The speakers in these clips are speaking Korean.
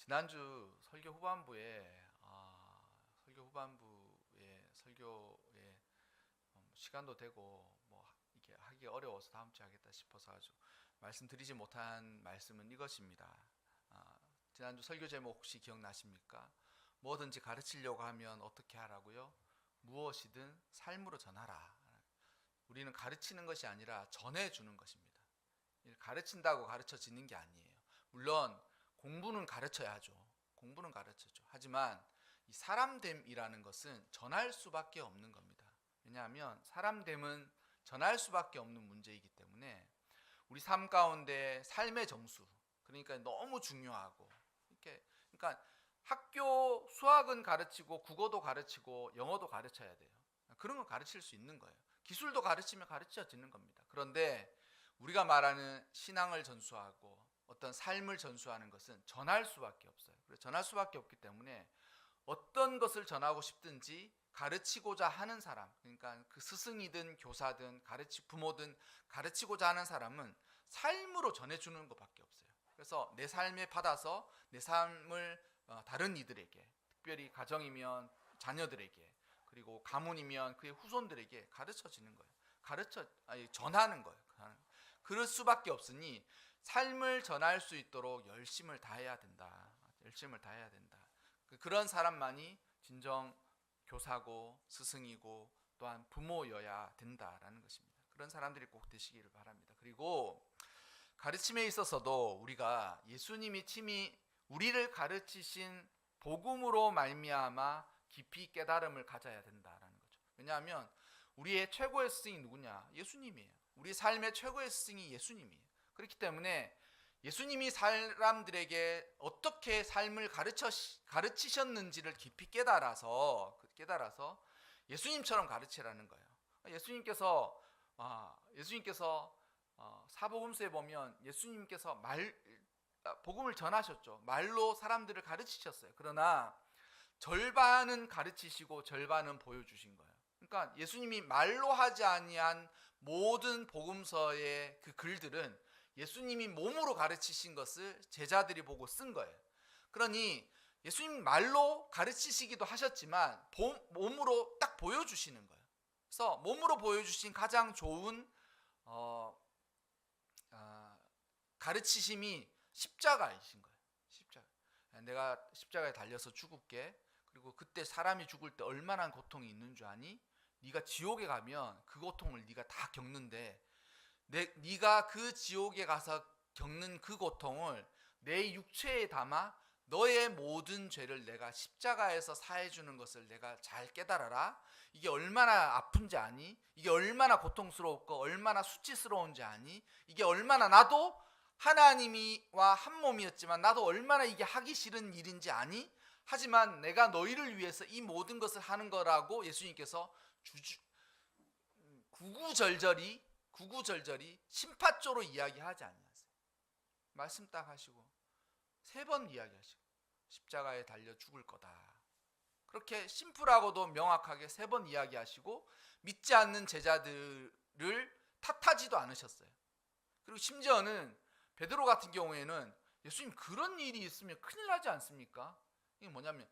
지난주 설교 후반부에 설교에 시간도 되고 뭐 이게 하기 어려워서 다음 주에 하겠다 싶어서 아주 말씀드리지 못한 말씀은 이것입니다. 지난주 설교 제목 혹시 기억나십니까? 뭐든지 가르치려고 하면 어떻게 하라고요? 무엇이든 삶으로 전하라. 우리는 가르치는 것이 아니라 전해주는 것입니다. 가르친다고 가르쳐지는 게 아니에요. 물론 공부는 가르쳐야죠. 공부는 가르쳐죠. 하지만 이 사람됨이라는 것은 전할 수밖에 없는 겁니다. 왜냐하면 사람됨은 전할 수밖에 없는 문제이기 때문에 우리 삶 가운데 삶의 정수, 그러니까 너무 중요하고, 그러니까 학교 수학은 가르치고 국어도 가르치고 영어도 가르쳐야 돼요. 그런 건 가르칠 수 있는 거예요. 기술도 가르치면 가르쳐지는 겁니다. 그런데 우리가 말하는 신앙을 전수하고 어떤 삶을 전수하는 것은 전할 수밖에 없어요. 전할 수밖에 없기 때문에 어떤 것을 전하고 싶든지 가르치고자 하는 사람, 그러니까 그 스승이든 교사든 부모든 가르치고자 하는 사람은 삶으로 전해주는 것밖에 없어요. 그래서 내 삶에 받아서 내 삶을 다른 이들에게, 특별히 가정이면 자녀들에게, 그리고 가문이면 그의 후손들에게 가르쳐지는 거예요. 전하는 거예요. 그럴 수밖에 없으니 삶을 전할 수 있도록 열심을 다해야 된다. 열심을 다해야 된다. 그런 사람만이 진정 교사고 스승이고 또한 부모여야 된다라는 것입니다. 그런 사람들이 꼭 되시기를 바랍니다. 그리고 가르침에 있어서도 우리가 예수님이 친히 우리를 가르치신 복음으로 말미암아 깊이 깨달음을 가져야 된다라는 거죠. 왜냐하면 우리의 최고의 스승이 누구냐? 예수님이에요. 우리 삶의 최고의 스승이 예수님이에요. 그렇기 때문에 예수님이 사람들에게 어떻게 삶을 가르치셨는지를 깊이 깨달아서 예수님처럼 가르치라는 거예요. 예수님께서 사복음서에 보면 예수님께서 복음을 전하셨죠. 말로 사람들을 가르치셨어요. 그러나 절반은 가르치시고 절반은 보여주신 거예요. 그러니까 예수님이 말로 하지 아니한 모든 복음서의 그 글들은 예수님이 몸으로 가르치신 것을 제자들이 보고 쓴 거예요. 그러니 예수님 말로 가르치시기도 하셨지만 몸으로 딱 보여주시는 거예요. 그래서 몸으로 보여주신 가장 좋은 가르치심이 십자가이신 거예요. 십자가. 내가 십자가에 달려서 죽을게. 그리고 그때 사람이 죽을 때 얼마나 고통이 있는 줄 아니? 네가 지옥에 가면 그 고통을 네가 다 겪는데 네가 그 지옥에 가서 겪는 그 고통을 내 육체에 담아 너의 모든 죄를 내가 십자가에서 사해주는 것을 내가 잘 깨달아라. 이게 얼마나 아픈지 아니? 이게 얼마나 고통스럽고 얼마나 수치스러운지 아니? 이게 얼마나 나도 하나님이와 한 몸이었지만 나도 얼마나 이게 하기 싫은 일인지 아니? 하지만 내가 너희를 위해서 이 모든 것을 하는 거라고 예수님께서 구구절절히 심파조로 이야기하지 않았어요. 말씀 딱 하시고 3번 이야기하시고 십자가에 달려 죽을 거다. 그렇게 심플하고도 명확하게 3번 이야기하시고 믿지 않는 제자들을 탓하지도 않으셨어요. 그리고 심지어는 베드로 같은 경우에는 예수님 그런 일이 있으면 큰일 나지 않습니까? 이게 뭐냐면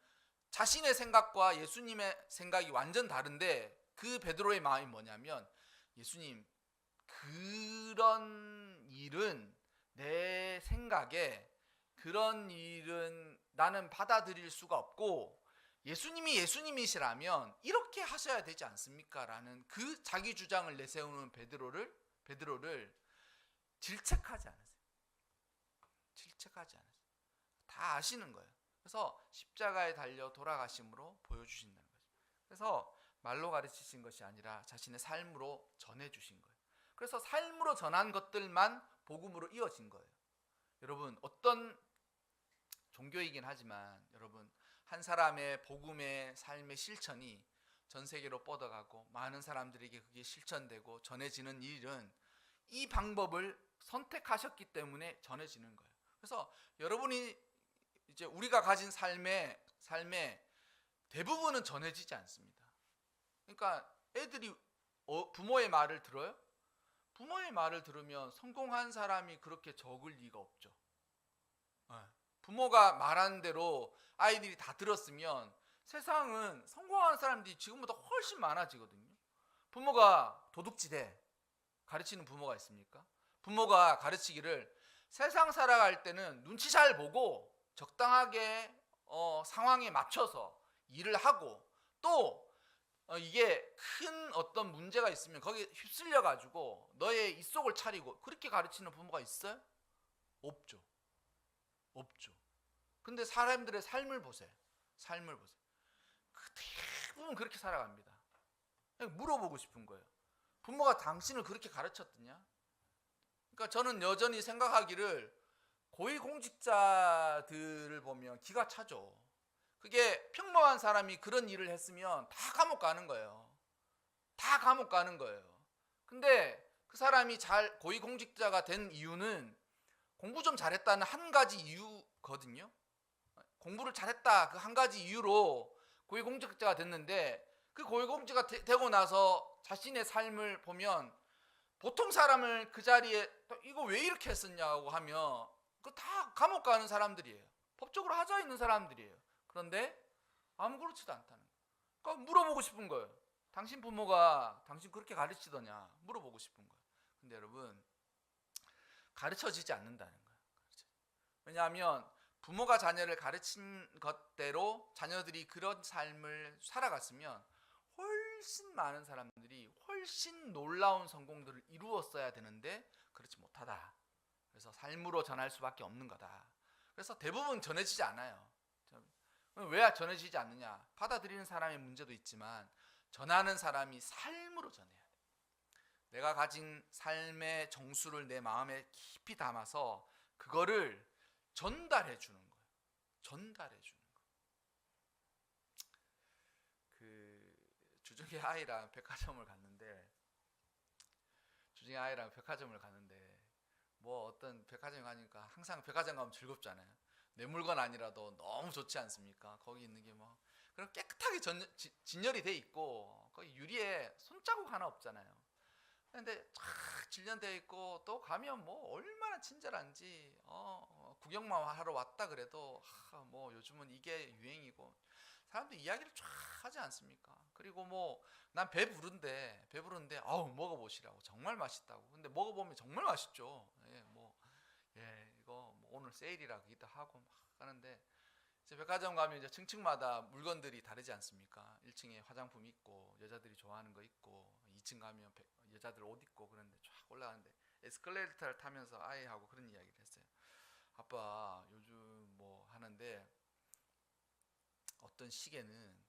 자신의 생각과 예수님의 생각이 완전 다른데 그 베드로의 마음이 뭐냐면 예수님 그런 일은 내 생각에 그런 일은 나는 받아들일 수가 없고 예수님이 예수님이시라면 이렇게 하셔야 되지 않습니까? 라는 그 자기 주장을 내세우는 베드로를 질책하지 않았어요. 다 아시는 거예요. 그래서 십자가에 달려 돌아가심으로 보여주신다는 거죠. 그래서 말로 가르치신 것이 아니라 자신의 삶으로 전해주신 거예요. 그래서 삶으로 전한 것들만 복음으로 이어진 거예요. 여러분 어떤 종교이긴 하지만 여러분 한 사람의 복음의 삶의 실천이 전 세계로 뻗어가고 많은 사람들에게 그게 실천되고 전해지는 일은 이 방법을 선택하셨기 때문에 전해지는 거예요. 그래서 여러분이 이제 우리가 가진 삶의 대부분은 전해지지 않습니다. 그러니까 애들이 부모의 말을 들어요? 부모의 말을 들으면 성공한 사람이 그렇게 적을 리가 없죠. 부모가 말하는 대로 아이들이 다 들었으면 세상은 성공하는 사람들이 지금보다 훨씬 많아지거든요. 부모가 도둑질해 가르치는 부모가 있습니까? 부모가 가르치기를 세상 살아갈 때는 눈치 잘 보고 적당하게 상황에 맞춰서 일을 하고 또 이게 큰 어떤 문제가 있으면 거기에 휩쓸려 가지고 너의 입속을 차리고 그렇게 가르치는 부모가 있어요? 없죠. 없죠. 근데 사람들의 삶을 보세요. 삶을 보세요. 대부분 그렇게 살아갑니다. 그냥 물어보고 싶은 거예요. 부모가 당신을 그렇게 가르쳤더냐? 그러니까 저는 여전히 생각하기를 고위공직자들을 보면 기가 차죠. 그게 평범한 사람이 그런 일을 했으면 다 감옥 가는 거예요. 다 감옥 가는 거예요. 근데 그 사람이 잘 고위공직자가 된 이유는 공부 좀 잘했다는 한 가지 이유거든요. 공부를 잘했다 그 한 가지 이유로 고위공직자가 됐는데 그 고위공직자가 되고 나서 자신의 삶을 보면 보통 사람을 그 자리에 이거 왜 이렇게 했었냐고 하면 그 다 감옥 가는 사람들이에요. 법적으로 하자 있는 사람들이에요. 그런데 아무렇지도 않다는 거예요. 그러니까 물어보고 싶은 거예요. 당신 부모가 당신 그렇게 가르치더냐 물어보고 싶은 거예요. 근데 여러분 가르쳐지지 않는다는 거예요. 왜냐하면 부모가 자녀를 가르친 것대로 자녀들이 그런 삶을 살아갔으면 훨씬 많은 사람들이 훨씬 놀라운 성공들을 이루었어야 되는데 그렇지 못하다. 그래서 삶으로 전할 수밖에 없는 거다. 그래서 대부분 전해지지 않아요. 왜 전해지지 않느냐? 받아들이는 사람의 문제도 있지만 전하는 사람이 삶으로 전해야 돼. 내가 가진 삶의 정수를 내 마음에 깊이 담아서 그거를 전달해 주는 거예요. 전달해 주는 거. 그 주중에 아이랑 백화점을 갔는데 뭐 어떤 백화점에 가니까 항상 백화점 가면 즐겁잖아요. 내 물건 아니라도 너무 좋지 않습니까? 거기 있는 게 뭐 그럼 깨끗하게 진열이 돼 있고 거기 유리에 손자국 하나 없잖아요. 근데 쫙 진열되어 있고 또 가면 뭐 얼마나 친절한지 구경만 하러 왔다 그래도 뭐 요즘은 이게 유행이고 사람들 이야기를 쫙 하지 않습니까? 그리고 뭐 난 배부른데 아우 먹어보시라고 정말 맛있다고. 근데 먹어보면 정말 맛있죠. 이거 뭐 오늘 세일이라기도 하고 막 하는데 이제 백화점 가면 이제 층층마다 물건들이 다르지 않습니까? 1층에 화장품 있고 여자들이 좋아하는 거 있고 2층 가면 여자들 옷 입고 그런데 쫙 올라가는데 에스컬레이터를 타면서 아이하고 그런 이야기를 했어요. 아빠 요즘 뭐 하는데 어떤 시계는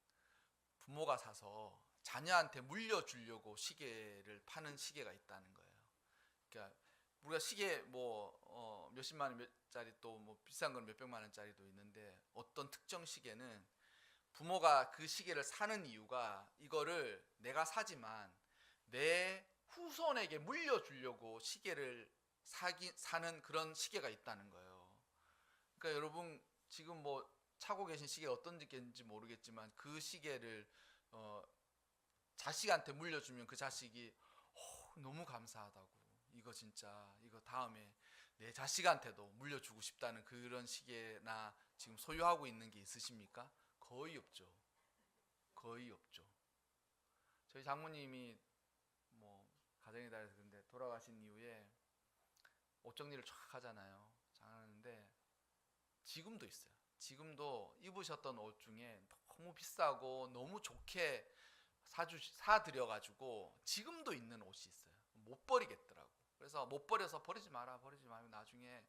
부모가 사서 자녀한테 물려주려고 시계를 파는 시계가 있다는 거예요. 그러니까 우리가 시계 뭐 몇십만 원짜리 또 뭐 비싼 건 몇백만 원짜리도 있는데 어떤 특정 시계는 부모가 그 시계를 사는 이유가 이거를 내가 사지만 내 후손에게 물려주려고 시계를 사는 그런 시계가 있다는 거예요. 그러니까 여러분 지금 뭐 차고 계신 시계가 어떤 시계인지 모르겠지만 그 시계를 자식한테 물려주면 그 자식이 너무 감사하다고 이거 진짜 이거 다음에 내 자식한테도 물려주고 싶다는 그런 시계나 지금 소유하고 있는 게 있으십니까? 거의 없죠. 거의 없죠. 저희 장모님이 뭐 가정의 달에서 근데 돌아가신 이후에 옷 정리를 쫙 하잖아요. 장하는데 지금도 있어요. 지금도 입으셨던 옷 중에 너무 비싸고 너무 좋게 사드려가지고 지금도 있는 옷이 있어요. 못 버리겠더라고. 그래서 못 버려서 버리지 말면 나중에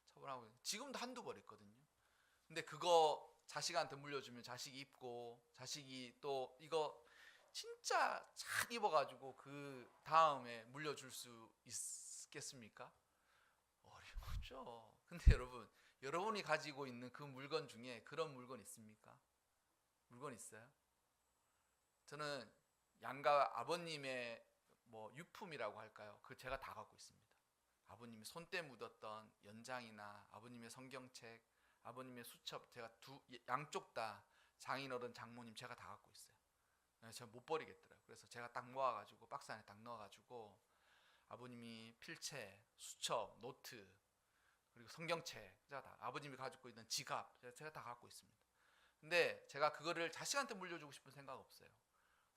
처분하고 지금도 한두 벌 있거든요. 근데 그거 자식한테 물려주면 자식이 입고 자식이 또 이거 진짜 잘 입어가지고 그 다음에 물려줄 수 있겠습니까? 어렵죠. 근데 여러분 여러분이 가지고 있는 그 물건 중에 그런 물건 있습니까? 물건 있어요? 저는 양가 아버님의 뭐 유품이라고 할까요? 그 제가 다 갖고 있습니다. 아버님이 손때 묻었던 연장이나 아버님의 성경책, 아버님의 수첩 제가 양쪽 다 장인어른 장모님 제가 다 갖고 있어요. 제가 못 버리겠더라고요. 그래서 제가 딱 모아가지고 박스 안에 딱 넣어가지고 아버님이 필체, 수첩, 노트 그리고 성경책, 제가 다 아버님이 가지고 있는 지갑 제가 다 갖고 있습니다. 근데 제가 그거를 자식한테 물려주고 싶은 생각 없어요.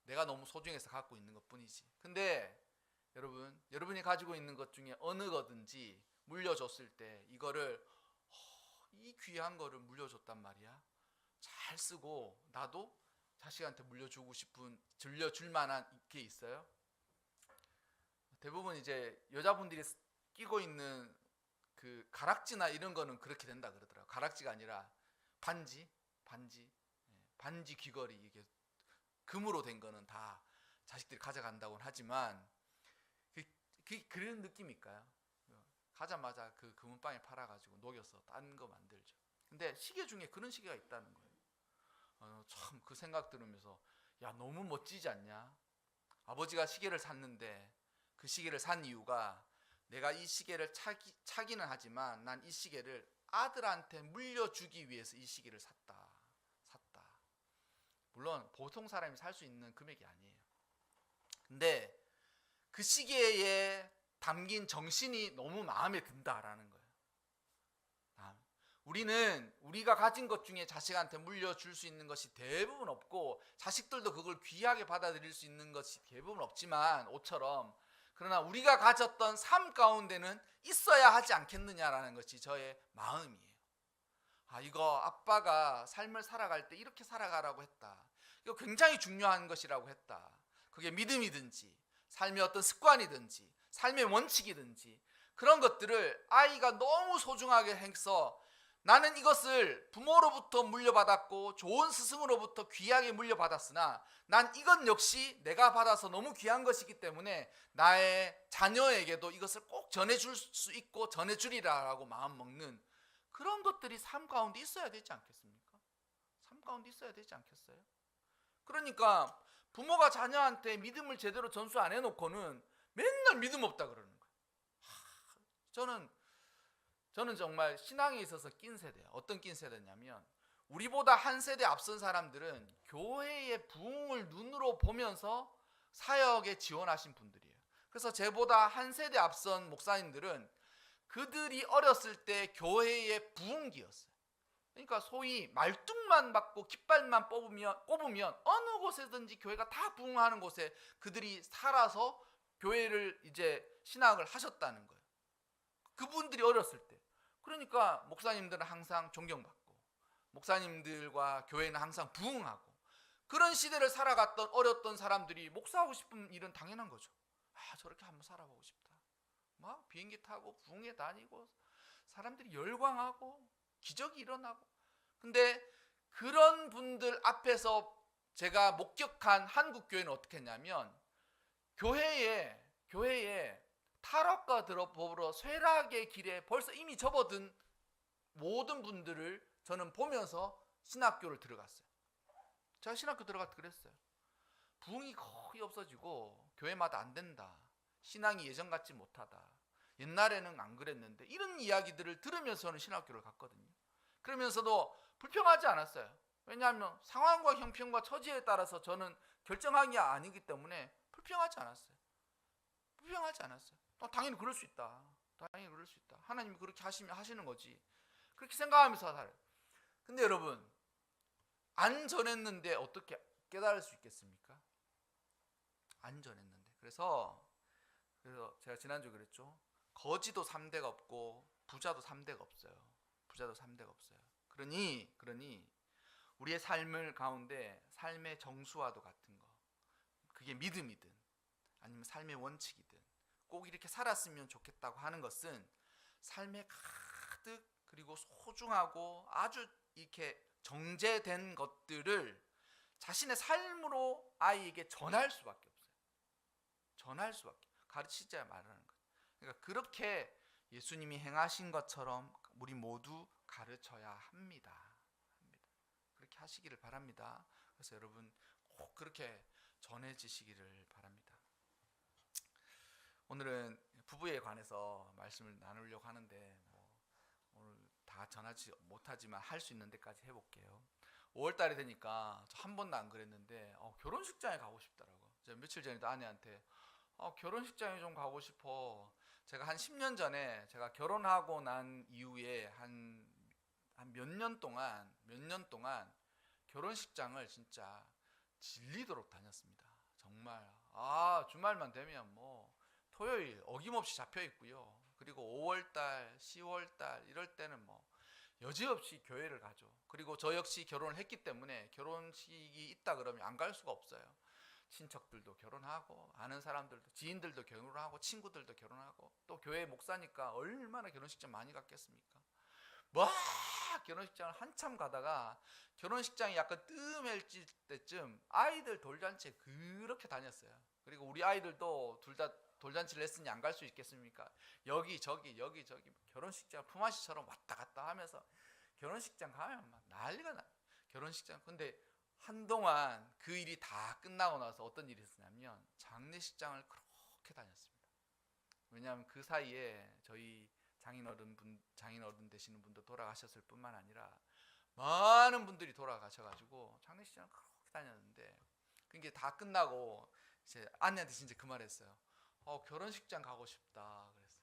내가 너무 소중해서 갖고 있는 것뿐이지. 근데 여러분이 가지고 있는 것 중에 어느 거든지 물려줬을 때 이거를 이 귀한 거를 물려줬단 말이야. 잘 쓰고 나도 자식한테 물려줄 만한 게 있어요. 대부분 이제 여자분들이 끼고 있는 그 가락지나 이런 거는 그렇게 된다 그러더라고요. 가락지가 아니라 반지 귀걸이, 이게 금으로 된 거는 다 자식들이 가져간다고는 하지만 그런 느낌일까요? 가자마자 그 금은방에 팔아가지고 녹여서 딴 거 만들죠. 근데 시계 중에 그런 시계가 있다는 거예요. 참 그 생각 들으면서 야, 너무 멋지지 않냐? 아버지가 시계를 샀는데 그 시계를 산 이유가 내가 이 시계를 차기는 하지만 난 이 시계를 아들한테 물려주기 위해서 이 시계를 샀다. 물론 보통 사람이 살 수 있는 금액이 아니에요. 근데 그 시계에 담긴 정신이 너무 마음에 든다라는 거예요. 우리가 가진 것 중에 자식한테 물려줄 수 있는 것이 대부분 없고, 자식들도 그걸 귀하게 받아들일 수 있는 것이 대부분 없지만, 옷처럼, 그러나 우리가 가졌던 삶 가운데는 있어야 하지 않겠느냐라는 것이 저의 마음이에요. 이거 아빠가 삶을 살아갈 때 이렇게 살아가라고 했다. 이거 굉장히 중요한 것이라고 했다. 그게 믿음이든지 삶의 어떤 습관이든지 삶의 원칙이든지 그런 것들을 아이가 너무 소중하게 해서 나는 이것을 부모로부터 물려받았고 좋은 스승으로부터 귀하게 물려받았으나 난 이건 역시 내가 받아서 너무 귀한 것이기 때문에 나의 자녀에게도 이것을 꼭 전해줄 수 있고 전해주리라고 마음먹는 그런 것들이 삶 가운데 있어야 되지 않겠습니까? 삶 가운데 있어야 되지 않겠어요? 그러니까 부모가 자녀한테 믿음을 제대로 전수 안 해놓고는 맨날 믿음 없다 그러는 거예요. 저는 정말 신앙에 있어서 낀 세대예요. 어떤 낀 세대냐면, 우리보다 한 세대 앞선 사람들은 교회의 부흥을 눈으로 보면서 사역에 지원하신 분들이에요. 그래서 저보다 한 세대 앞선 목사님들은 그들이 어렸을 때 교회의 부흥기였어요. 그러니까 소위 말뚝만 받고 깃발만 꼽으면 어느 곳에든지 교회가 다 부흥하는 곳에 그들이 살아서 교회를 이제 신학을 하셨다는 거예요. 그분들이 어렸을 때. 그러니까 목사님들은 항상 존경받고 목사님들과 교회는 항상 부흥하고, 그런 시대를 살아갔던 어렸던 사람들이 목사하고 싶은 일은 당연한 거죠. 저렇게 한번 살아보고 싶다. 막 비행기 타고 부흥회 다니고 사람들이 열광하고 기적이 일어나고. 근데 그런 분들 앞에서 제가 목격한 한국 교회는 어떻게 했냐면, 교회에 타락과 더불어 쇠락의 길에 벌써 이미 접어든 모든 분들을 저는 보면서 신학교를 들어갔어요. 제가 신학교 들어갈 때 그랬어요. 부흥이 거의 없어지고 교회마다 안 된다. 신앙이 예전 같지 못하다. 옛날에는 안 그랬는데, 이런 이야기들을 들으면서 저는 신학교를 갔거든요. 그러면서도 불평하지 않았어요. 왜냐하면 상황과 형편과 처지에 따라서 저는 결정한 게 아니기 때문에 불평하지 않았어요. 당연히 그럴 수 있다. 하나님이 그렇게 하시는 거지. 그렇게 생각하면서 살아요. 근데 여러분, 안 전했는데 어떻게 깨달을 수 있겠습니까? 안 전했는데. 그래서 제가 지난주에 그랬죠. 거지도 3대가 없고 부자도 3대가 없어요. 그러니 우리의 삶을 가운데 삶의 정수와도 같은 거, 그게 믿음이든 아니면 삶의 원칙이든 꼭 이렇게 살았으면 좋겠다고 하는 것은 삶에 가득, 그리고 소중하고 아주 이렇게 정제된 것들을 자신의 삶으로 아이에게 전할 수밖에 없어요. 가르치자 말하는 거예요. 그러니까 그렇게 예수님이 행하신 것처럼 우리 모두 가르쳐야 합니다. 그렇게 하시기를 바랍니다. 그래서 여러분 꼭 그렇게 전해지시기를 바랍니다. 오늘은 부부에 관해서 말씀을 나누려고 하는데 오늘 다 전하지 못하지만 할 수 있는 데까지 해볼게요. 5월달이 되니까 저 한 번도 안 그랬는데 결혼식장에 가고 싶더라고. 제가 며칠 전에도 아내한테 결혼식장에 좀 가고 싶어. 제가 한 10년 전에 제가 결혼하고 난 이후에 한 몇 년 동안 결혼식장을 진짜 질리도록 다녔습니다. 정말 주말만 되면 뭐 토요일 어김없이 잡혀 있고요. 그리고 5월달, 10월달 이럴 때는 뭐 여지없이 교회를 가죠. 그리고 저 역시 결혼을 했기 때문에 결혼식이 있다 그러면 안 갈 수가 없어요. 친척들도 결혼하고 아는 사람들도 지인들도 결혼하고 친구들도 결혼하고 또 교회 목사니까 얼마나 결혼식장 많이 갔겠습니까? 막 결혼식장을 한참 가다가 결혼식장이 약간 뜸해질 때쯤 아이들 돌잔치에 그렇게 다녔어요. 그리고 우리 아이들도 둘 다 돌잔치 레슨이 안 갈 수 있겠습니까? 여기저기 결혼식장 품앗이처럼 왔다 갔다 하면서 결혼식장 가면 막 난리가 나. 결혼식장. 근데 한동안 그 일이 다 끝나고 나서 어떤 일이 있었냐면 장례식장을 그렇게 다녔습니다. 왜냐하면 그 사이에 저희 장인어른 되시는 분도 돌아가셨을 뿐만 아니라 많은 분들이 돌아가셔가지고 장례식장을 그렇게 다녔는데 그게 다 끝나고 이제 아내한테 진짜 그 말했어요. 결혼식장 가고 싶다. 그래서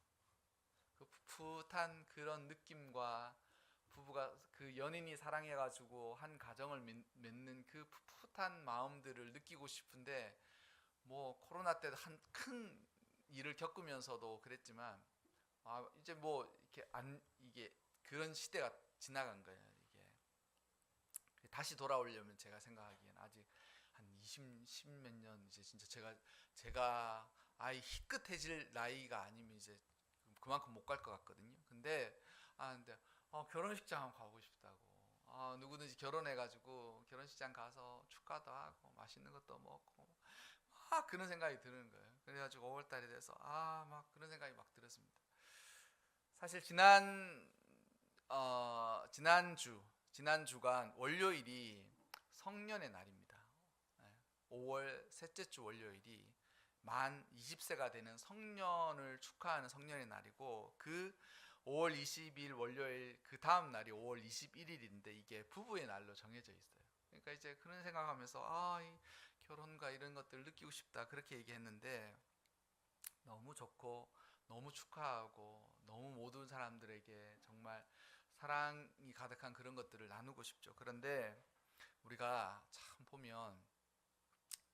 그 풋풋한 그런 느낌과 부부가 그 연인이 사랑해가지고 한 가정을 맺는 그 풋풋한 마음들을 느끼고 싶은데 뭐 코로나 때 한 큰 일을 겪으면서도 그랬지만 이제 뭐 이게 그런 시대가 지나간 거예요. 이게 다시 돌아오려면 제가 생각하기엔 아직 한 10몇 년 이제 진짜 제가 아이 희끗해질 나이가 아니면 이제 그만큼 못 갈 것 같거든요. 근데 결혼식장 한번 가고 싶다고. 누구든지 결혼해가지고 결혼식장 가서 축가도 하고 맛있는 것도 먹고 그런 생각이 드는 거예요. 그래가지고 5월달이 돼서 막 그런 생각이 막 들었습니다. 사실 지난 주간 월요일이 성년의 날입니다. 5월 셋째 주 월요일이 만 20세가 되는 성년을 축하하는 성년의 날이고 그 5월 20일 월요일 그 다음 날이 5월 21일인데 이게 부부의 날로 정해져 있어요. 그러니까 이제 그런 생각하면서 이 결혼과 이런 것들을 느끼고 싶다 그렇게 얘기했는데 너무 좋고 너무 축하하고 너무 모든 사람들에게 정말 사랑이 가득한 그런 것들을 나누고 싶죠. 그런데 우리가 참 보면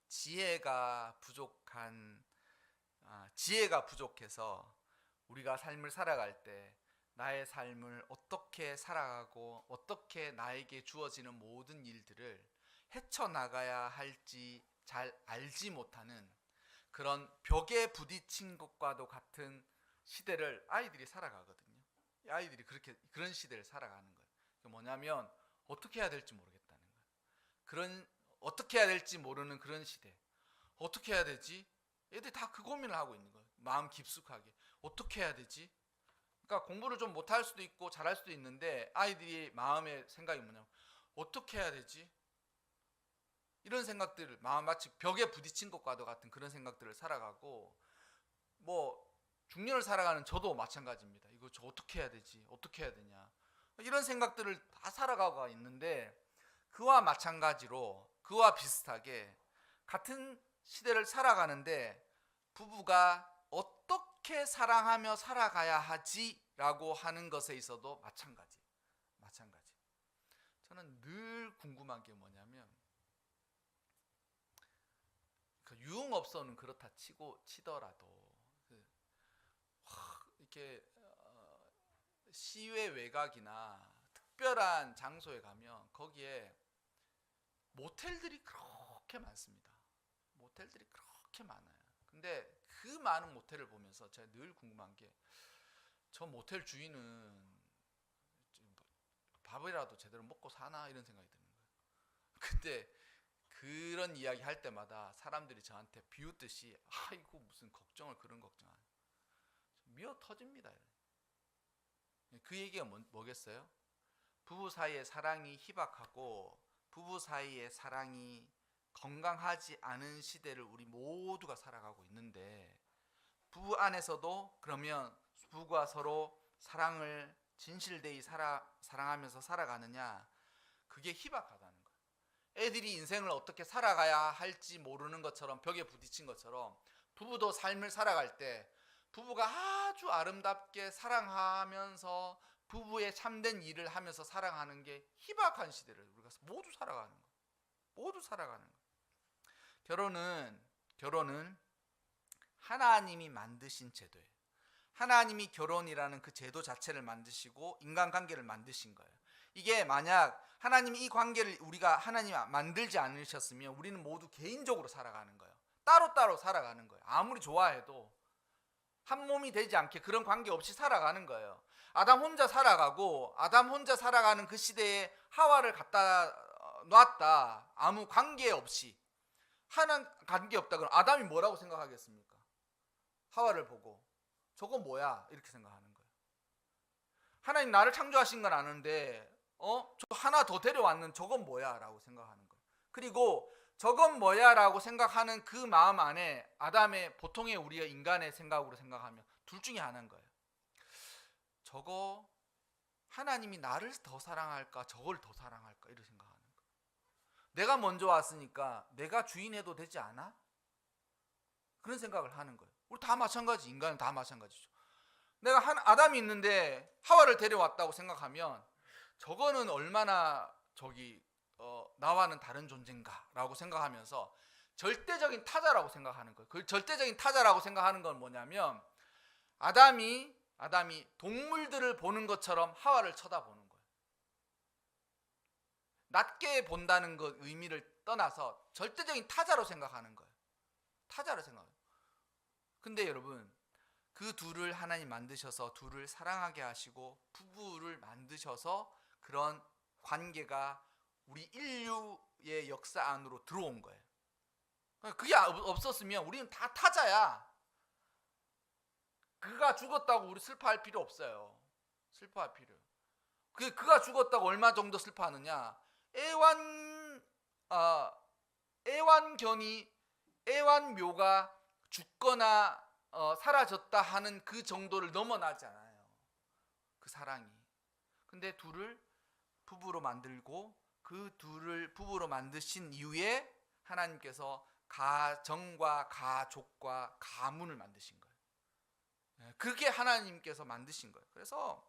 지혜가 부족해서 우리가 삶을 살아갈 때 나의 삶을 어떻게 살아가고 어떻게 나에게 주어지는 모든 일들을 헤쳐나가야 할지 잘 알지 못하는 그런 벽에 부딪힌 것과도 같은 시대를 아이들이 살아가거든요. 아이들이 그런 시대를 살아가는 거예요. 뭐냐면 어떻게 해야 될지 모르겠다는 거예요. 어떻게 해야 될지 모르는 그런 시대. 어떻게 해야 되지? 애들이 다 그 고민을 하고 있는 거예요. 마음 깊숙하게. 어떻게 해야 되지? 그러니까 공부를 좀 못할 수도 있고 잘할 수도 있는데 아이들이 마음의 생각이 뭐냐면 어떻게 해야 되지? 이런 생각들을 마치 벽에 부딪힌 것과도 같은 그런 생각들을 살아가고 뭐 중년을 살아가는 저도 마찬가지입니다. 이거 저 어떻게 해야 되지? 어떻게 해야 되냐? 이런 생각들을 다 살아가고 있는데 그와 마찬가지로 그와 비슷하게 같은 시대를 살아가는데 부부가 어떻게 사랑하며 살아가야 하지라고 하는 것에 있어도 마찬가지. 저는 늘 궁금한 게 뭐냐면 유흥업소는 그렇다 치더라도 이렇게 시외 외곽이나 특별한 장소에 가면 거기에 모텔들이 그렇게 많습니다. 모텔들이 그렇게 많아요. 근데 그 많은 모텔을 보면서 제가 늘 궁금한 게 저 모텔 주인은 밥이라도 제대로 먹고 사나 이런 생각이 드는 거예요. 근데 그런 이야기 할 때마다 사람들이 저한테 비웃듯이 이거 무슨 그런 걱정을 미어 터집니다. 그 얘기가 뭐겠어요? 부부 사이의 사랑이 희박하고 부부 사이의 사랑이 건강하지 않은 시대를 우리 모두가 살아가고 있는데 부부 안에서도 그러면 부부가 서로 사랑을 진실되이 사랑하면서 살아가느냐? 그게 희박하다는 거예요. 애들이 인생을 어떻게 살아가야 할지 모르는 것처럼 벽에 부딪힌 것처럼 부부도 삶을 살아갈 때 부부가 아주 아름답게 사랑하면서 부부의 참된 일을 하면서 사랑하는 게 희박한 시대를 우리가 모두 살아가는 거예요. 모두 살아가는 거예요. 결혼은 하나님이 만드신 제도예요. 하나님이 결혼이라는 그 제도 자체를 만드시고 인간관계를 만드신 거예요. 이게 만약 하나님이 이 관계를 우리가 하나님이 만들지 않으셨으면 우리는 모두 개인적으로 살아가는 거예요. 따로따로 살아가는 거예요. 아무리 좋아해도 한 몸이 되지 않게 그런 관계 없이 살아가는 거예요. 아담 혼자 살아가고 아담 혼자 살아가는 그 시대에 하와를 갖다 놨다. 아무 관계 없이 하나님 관계 없다. 그럼 아담이 뭐라고 생각하겠습니까? 하와를 보고 저거 뭐야? 이렇게 생각하는 거예요. 하나님 나를 창조하신 건 아는데 저 하나 더 데려왔는 저건 뭐야? 라고 생각하는 거예요. 그리고 저건 뭐야? 라고 생각하는 그 마음 안에 아담의 보통의 우리가 인간의 생각으로 생각하면 둘 중에 하나인 거예요. 저거 하나님이 나를 더 사랑할까? 저걸 더 사랑할까? 이렇게 생각하는 거예요. 내가 먼저 왔으니까 내가 주인해도 되지 않아? 그런 생각을 하는 거예요. 우리 다 마찬가지, 인간은 다 마찬가지죠. 내가 아담이 있는데 하와를 데려왔다고 생각하면 저거는 얼마나 나와는 다른 존재인가라고 생각하면서 절대적인 타자라고 생각하는 거예요. 그 절대적인 타자라고 생각하는 건 뭐냐면 아담이 동물들을 보는 것처럼 하와를 쳐다보는 거예요. 낮게 본다는 것 의미를 떠나서 절대적인 타자로 생각하는 거예요. 타자로 생각해요. 근데 여러분, 그 둘을 하나님 만드셔서 둘을 사랑하게 하시고 부부를 만드셔서 그런 관계가 우리 인류의 역사 안으로 들어온 거예요. 그게 없었으면 우리는 다 타자야. 그가 죽었다고 우리 슬퍼할 필요 없어요. 슬퍼할 필요. 그가 죽었다고 얼마 정도 슬퍼하느냐? 애완묘가 죽거나 사라졌다 하는 그 정도를 넘어나지 않아요. 그 사랑이. 근데 둘을 부부로 만들고 그 둘을 부부로 만드신 이후에 하나님께서 가정과 가족과 가문을 만드신 거예요. 그게 하나님께서 만드신 거예요. 그래서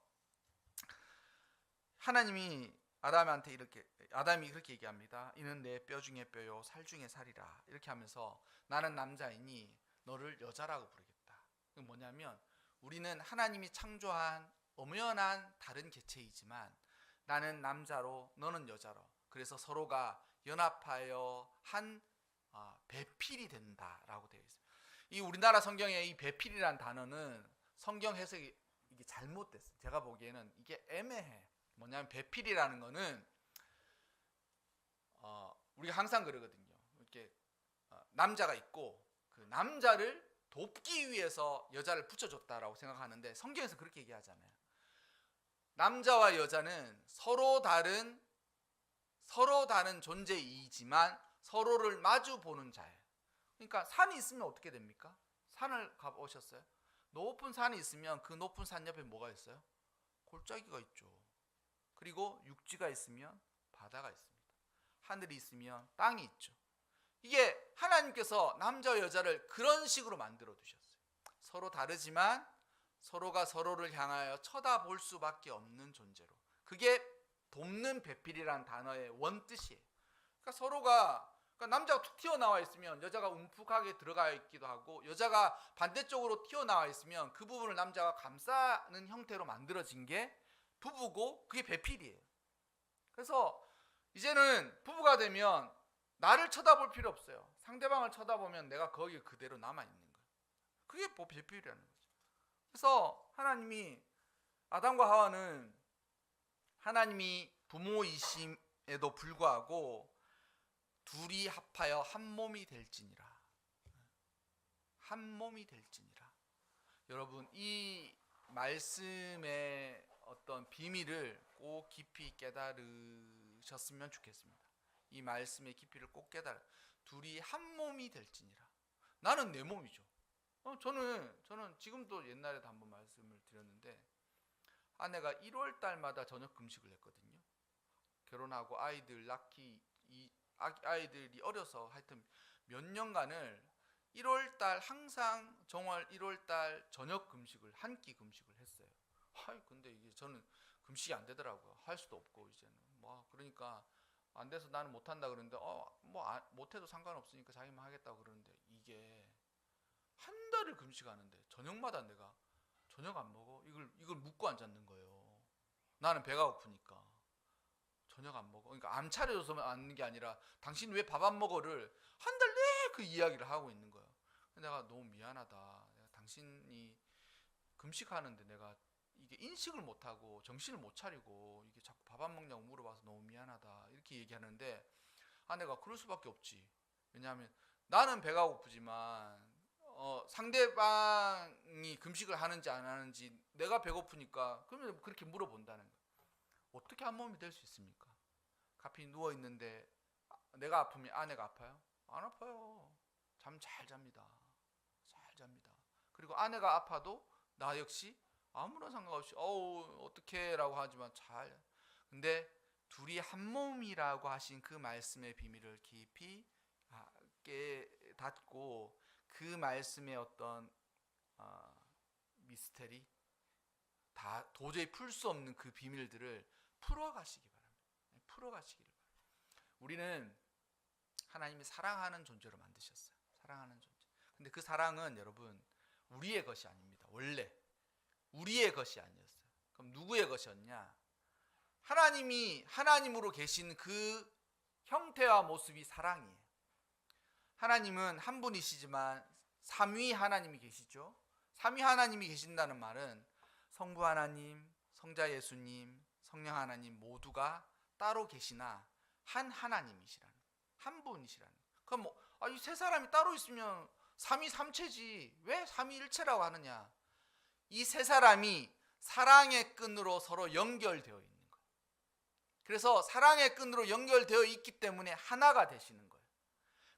하나님이 아담이 그렇게 얘기합니다. 이는 내 뼈 중에 뼈요 살 중에 살이라. 이렇게 하면서 나는 남자이니 너를 여자라고 부르겠다. 그게 뭐냐면 우리는 하나님이 창조한 엄연한 다른 개체이지만 나는 남자로 너는 여자로, 그래서 서로가 연합하여 한 배필이 된다라고 되어 있어요. 이 우리나라 성경에 이 배필이란 단어는 성경 해석이 이게 잘못됐어요. 제가 보기에는 이게 애매해. 뭐냐면 배필이라는 거는 우리가 항상 그러거든요. 이렇게 남자가 있고 그 남자를 돕기 위해서 여자를 붙여줬다라고 생각하는데 성경에서 그렇게 얘기하잖아요. 남자와 여자는 서로 다른 존재이지만 서로를 마주 보는 자예요. 그러니까 산이 있으면 어떻게 됩니까? 산을 가보셨어요? 높은 산이 있으면 그 높은 산 옆에 뭐가 있어요? 골짜기가 있죠. 그리고 육지가 있으면 바다가 있습니다. 하늘이 있으면 땅이 있죠. 이게 하나님께서 남자와 여자를 그런 식으로 만들어 두셨어요. 서로 다르지만 서로가 서로를 향하여 쳐다볼 수밖에 없는 존재로. 그게 돕는 배필이라는 단어의 원뜻이에요. 그러니까 남자가 툭 튀어나와 있으면 여자가 움푹하게 들어가 있기도 하고, 여자가 반대쪽으로 튀어나와 있으면 그 부분을 남자가 감싸는 형태로 만들어진 게 부부고, 그게 배필이에요. 그래서 이제는 부부가 되면 나를 쳐다볼 필요 없어요. 상대방을 쳐다보면 내가 거기에 그대로 남아있는 거예요. 그게 배필이라는 거죠. 그래서 하나님이 아담과 하와는 하나님이 부모이심에도 불구하고 둘이 합하여 한 몸이 될지니라. 한 몸이 될지니라. 여러분, 이 말씀의 어떤 비밀을 꼭 깊이 깨달으셨으면 좋겠습니다. 이 말씀의 깊이를 꼭 둘이 한 몸이 될지니라. 나는 내 몸이죠. 저는 지금도 옛날에도 한번 말씀을 드렸는데, 아내가 1월 달마다 저녁 금식을 했거든요. 결혼하고 아이들 낳기, 아이들이 어려서 하여튼 몇 년간을 1월 달 항상 정월 1월 달 저녁 금식을 한 끼 금식을 했어요. 근데 이게 저는 금식이 안 되더라고요. 할 수도 없고 이제는 그러니까 안 돼서 나는 못 한다 그러는데 못 해도 상관없으니까 자기만 하겠다고 그러는데 이게 한 달을 금식하는데 저녁마다 내가 저녁 안 먹어? 이걸 묻고 앉았는 거예요. 나는 배가 고프니까. 저녁 안 먹어. 그러니까 암 차려줘서 앉는 게 아니라 당신 왜 밥 안 먹어를 한 달 내내 그 이야기를 하고 있는 거예요. 내가 너무 미안하다. 내가 당신이 금식하는데 내가 이게 인식을 못하고 정신을 못 차리고 이게 자꾸 밥 안 먹냐고 물어봐서 너무 미안하다 이렇게 얘기하는데 아내가 그럴 수밖에 없지. 왜냐하면 나는 배가 고프지만 상대방이 금식을 하는지 안 하는지 내가 배고프니까 그러면 그렇게 물어본다는 거예요. 어떻게 한 몸이 될 수 있습니까? 가피 누워 있는데 내가 아프면 아내가 아파요? 안 아파요. 잠 잘 잡니다. 잘 잡니다. 그리고 아내가 아파도 나 역시 아무런 상관없이 어떡해 라고 하지만 근데 둘이 한 몸이라고 하신 그 말씀의 비밀을 깊이 깨닫고 그 말씀의 어떤 미스테리 다 도저히 풀 수 없는 그 비밀들을 풀어가시기 바랍니다. 풀어가시기를 바랍니다. 우리는 하나님이 사랑하는 존재로 만드셨어요. 사랑하는 존재. 근데 그 사랑은 여러분 우리의 것이 아닙니다. 원래 우리의 것이 아니었어요. 그럼 누구의 것이었냐? 하나님이 하나님으로 계신 그 형태와 모습이 사랑이에요. 하나님은 한 분이시지만 삼위 하나님이 계시죠. 삼위 하나님이 계신다는 말은 성부 하나님, 성자 예수님, 성령 하나님 모두가 따로 계시나 한 하나님이시라는, 한 분이시라는. 그럼 이 세 사람이 따로 있으면 삼위삼체지 왜 삼위일체라고 하느냐? 이 세 사람이 사랑의 끈으로 서로 연결되어 있는 거예요. 그래서 사랑의 끈으로 연결되어 있기 때문에 하나가 되시는 거예요.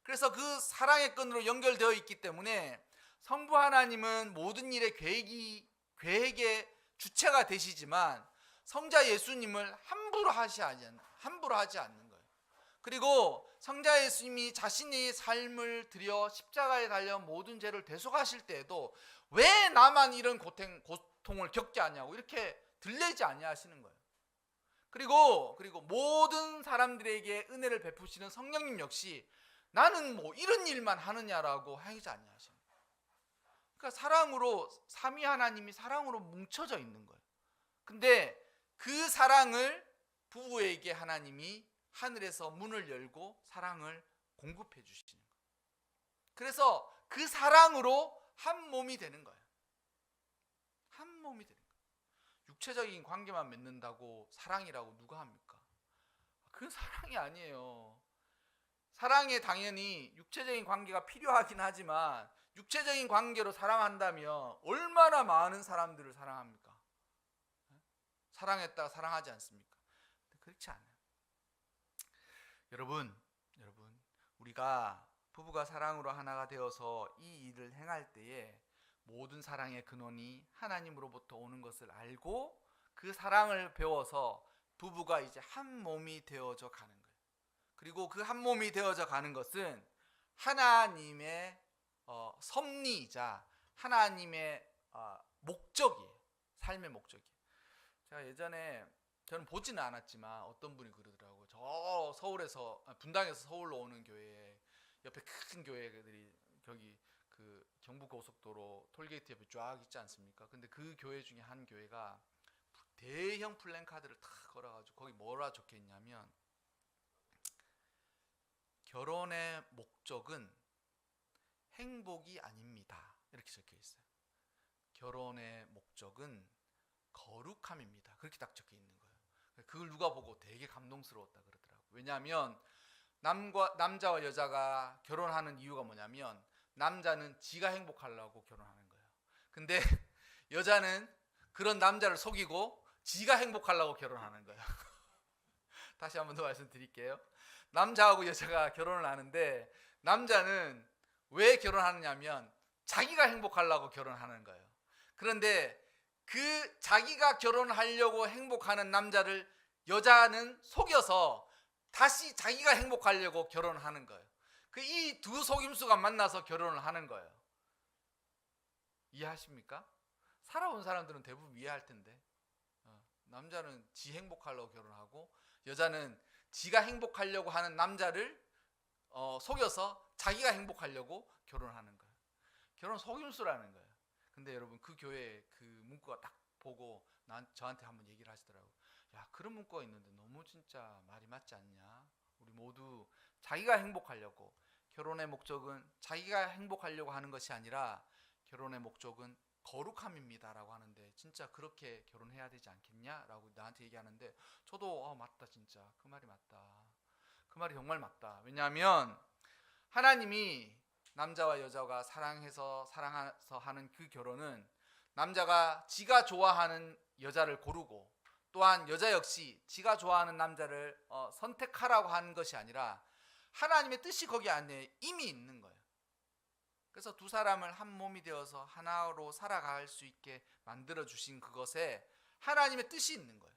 그래서 그 사랑의 끈으로 연결되어 있기 때문에 성부 하나님은 모든 일의 계획의 주체가 되시지만 성자 예수님을 함부로 하지 않는 거예요. 그리고 성자 예수님이 자신의 삶을 들여 십자가에 달려 모든 죄를 대속하실 때에도 왜 나만 이런 고통을 겪게 하냐고 이렇게 들리지 아니하시는 거예요. 그리고 모든 사람들에게 은혜를 베푸시는 성령님 역시 나는 이런 일만 하느냐라고 하지 아니하시는 거예요. 그러니까 사랑으로 삼위 하나님이 사랑으로 뭉쳐져 있는 거예요. 근데 그 사랑을 부부에게 하나님이 하늘에서 문을 열고 사랑을 공급해 주시는 거예요. 그래서 그 사랑으로 한 몸이 되는 거예요. 한 몸이 되는 거예요. 육체적인 관계만 맺는다고 사랑이라고 누가 합니까? 그건 사랑이 아니에요. 사랑에 당연히 육체적인 관계가 필요하긴 하지만 육체적인 관계로 사랑한다면 얼마나 많은 사람들을 사랑합니까? 사랑했다가 사랑하지 않습니까? 그렇지 않아요. 여러분, 우리가 부부가 사랑으로 하나가 되어서 이 일을 행할 때에 모든 사랑의 근원이 하나님으로부터 오는 것을 알고 그 사랑을 배워서 부부가 이제 한 몸이 되어져 가는 거예요. 그리고 그 한 몸이 되어져 가는 것은 하나님의 섭리이자 하나님의 목적이에요. 삶의 목적이에요. 제가 예전에 저는 보지는 않았지만 어떤 분이 그러더라고요. 저 서울에서 분당에서 서울로 오는 교회에 옆에 큰 교회들이 거기 그 경부고속도로 톨게이트 옆에 쫙 있지 않습니까? 근데 그 교회 중에 한 교회가 대형 플랜카드를 탁 걸어가지고 거기 뭐라 적혀 있냐면 결혼의 목적은 행복이 아닙니다. 이렇게 적혀 있어요. 결혼의 목적은 거룩함입니다. 그렇게 딱 적혀 있는 거예요. 그걸 누가 보고 되게 감동스러웠다 그러더라고요. 왜냐하면 남자와 여자가 결혼하는 이유가 뭐냐면 남자는 지가 행복하려고 결혼하는 거예요. 근데 여자는 그런 남자를 속이고 지가 행복하려고 결혼하는 거예요. 다시 한 번 더 말씀드릴게요. 남자하고 여자가 결혼을 하는데 남자는 왜 결혼하느냐면 자기가 행복하려고 결혼하는 거예요. 그런데 그 자기가 결혼하려고 행복하는 남자를 여자는 속여서 다시 자기가 행복하려고 결혼하는 거예요. 그 이 두 속임수가 만나서 결혼을 하는 거예요. 이해하십니까? 살아온 사람들은 대부분 이해할 텐데. 남자는 지 행복하려고 결혼하고 여자는 지가 행복하려고 하는 남자를 속여서 자기가 행복하려고 결혼하는 거예요. 결혼 속임수라는 거예요. 근데 여러분 그 교회에 그 문구가 딱 보고 저한테 한번 얘기를 하시더라고요. 야, 그런 문구가 있는데 너무 진짜 말이 맞지 않냐? 우리 모두 자기가 행복하려고, 결혼의 목적은 자기가 행복하려고 하는 것이 아니라 결혼의 목적은 거룩함입니다 라고 하는데 진짜 그렇게 결혼해야 되지 않겠냐? 라고 나한테 얘기하는데 저도 맞다, 진짜 그 말이 맞다. 그 말이 정말 맞다. 왜냐하면 하나님이 남자와 여자가 사랑해서 하는 그 결혼은 남자가 지가 좋아하는 여자를 고르고 또한 여자 역시 지가 좋아하는 남자를 선택하라고 하는 것이 아니라 하나님의 뜻이 거기 안에 이미 있는 거예요. 그래서 두 사람을 한 몸이 되어서 하나로 살아갈 수 있게 만들어 주신 그것에 하나님의 뜻이 있는 거예요.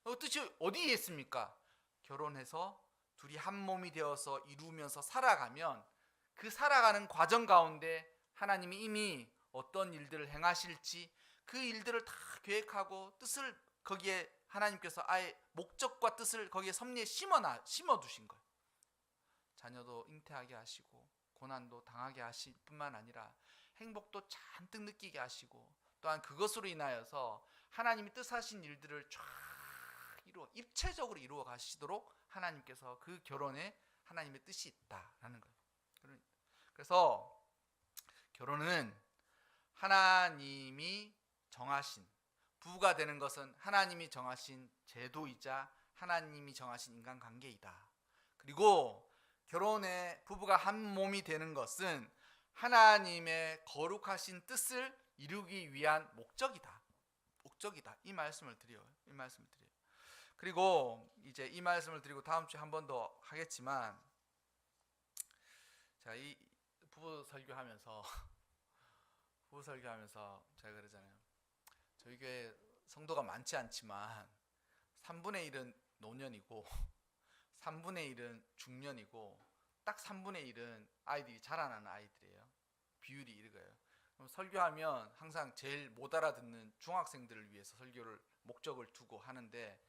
그 뜻이 어디에 있습니까? 결혼해서 둘이 한 몸이 되어서 이루면서 살아가면 그 살아가는 과정 가운데 하나님이 이미 어떤 일들을 행하실지 그 일들을 다 계획하고 뜻을 거기에 하나님께서 아예 목적과 뜻을 거기에 섭리에 심어 두신 거예요. 자녀도 잉태하게 하시고 고난도 당하게 하실 뿐만 아니라 행복도 잔뜩 느끼게 하시고 또한 그것으로 인하여서 하나님이 뜻하신 일들을 쫙 입체적으로 이루어 가시도록 하나님께서 그 결혼에 하나님의 뜻이 있다라는 거예요. 그래서 결혼은 하나님이 정하신, 부부가 되는 것은 하나님이 정하신 제도이자 하나님이 정하신 인간관계이다. 그리고 결혼에 부부가 한 몸이 되는 것은 하나님의 거룩하신 뜻을 이루기 위한 목적이다. 이 말씀을 드려요. 그리고 이제 이 말씀을 드리고 다음 주에 한 번 더 하겠지만, 자, 이 부부 설교하면서 제가 그러잖아요. 저희 교회 성도가 많지 않지만 3분의 1은 노년이고 3분의 1은 중년이고 딱 3분의 1은 아이들이 자라나는 아이들이에요. 비율이 이거예요. 그럼 설교하면 항상 제일 못 알아듣는 중학생들을 위해서 설교를 목적을 두고 하는데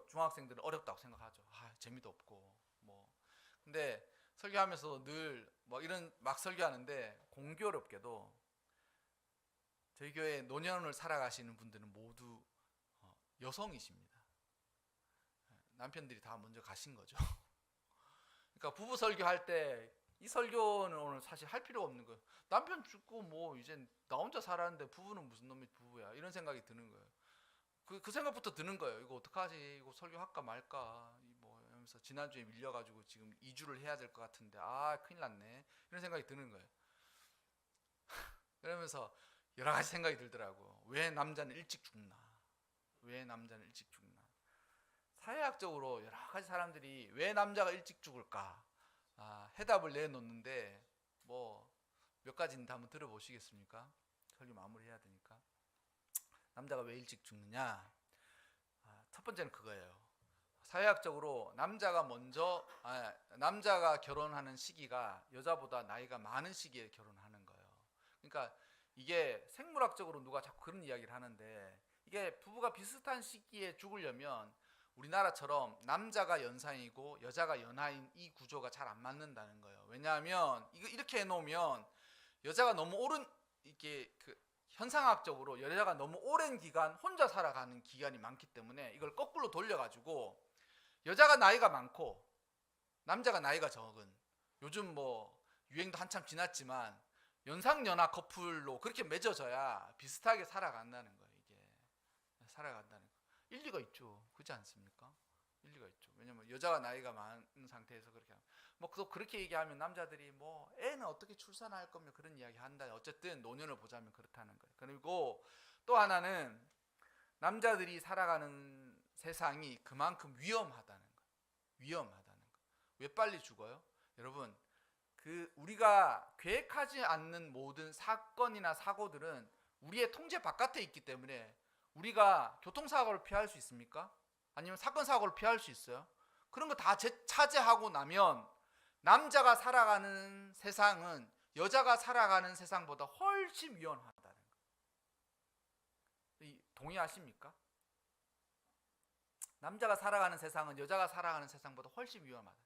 중학생들은 어렵다고 생각하죠. 재미도 없고 뭐. 근데 설교하면서 늘 이런 막 설교하는데 공교롭게도 저희 교회 노년을 살아가시는 분들은 모두 여성이십니다. 남편들이 다 먼저 가신 거죠. 그러니까 부부 설교할 때 이 설교는 오늘 사실 할 필요가 없는 거예요. 남편 죽고 뭐 이제 나 혼자 살았는데 부부는 무슨 놈의 부부야, 이런 생각이 드는 거예요. 그 생각부터 드는 거예요. 이거 어떡하지? 이거 설교할까 말까? 하면서 지난주에 밀려가지고 지금 2주를 해야 될 것 같은데 큰일 났네, 이런 생각이 드는 거예요. 그러면서 여러 가지 생각이 들더라고. 왜 남자는 일찍 죽나? 사회학적으로 여러 가지 사람들이 왜 남자가 일찍 죽을까? 해답을 내놓는데 몇 가지인데 한번 들어보시겠습니까? 설교 마무리해야 되니까. 남자가 왜 일찍 죽느냐? 첫 번째는 그거예요. 사회학적으로 남자가 결혼하는 시기가 여자보다 나이가 많은 시기에 결혼하는 거예요. 그러니까 이게 생물학적으로 누가 자꾸 그런 이야기를 하는데, 이게 부부가 비슷한 시기에 죽으려면 우리나라처럼 남자가 연상이고 여자가 연하인 이 구조가 잘 안 맞는다는 거예요. 왜냐하면 이렇게 해놓으면 여자가 너무 현상학적으로 여자가 너무 오랜 기간 혼자 살아가는 기간이 많기 때문에 이걸 거꾸로 돌려가지고 여자가 나이가 많고 남자가 나이가 적은, 요즘 유행도 한참 지났지만 연상연하 커플로 그렇게 맺어져야 비슷하게 살아간다는 거예요. 일리가 있죠. 그렇지 않습니까? 일리가 있죠. 왜냐면 여자가 나이가 많은 상태에서 그렇게 하면 또 그렇게 얘기하면 남자들이 애는 어떻게 출산할 거며 그런 이야기 한다. 어쨌든 노년을 보자면 그렇다는 거예요. 그리고 또 하나는 남자들이 살아가는 세상이 그만큼 위험하다는 거예요. 왜 빨리 죽어요? 여러분, 우리가 계획하지 않는 모든 사건이나 사고들은 우리의 통제 바깥에 있기 때문에 우리가 교통사고를 피할 수 있습니까? 아니면 사건 사고를 피할 수 있어요? 그런 거 다 차지하고 나면 남자가 살아가는 세상은 여자가 살아가는 세상보다 훨씬 위험하다는 거예요. 동의하십니까? 남자가 살아가는 세상은 여자가 살아가는 세상보다 훨씬 위험하다.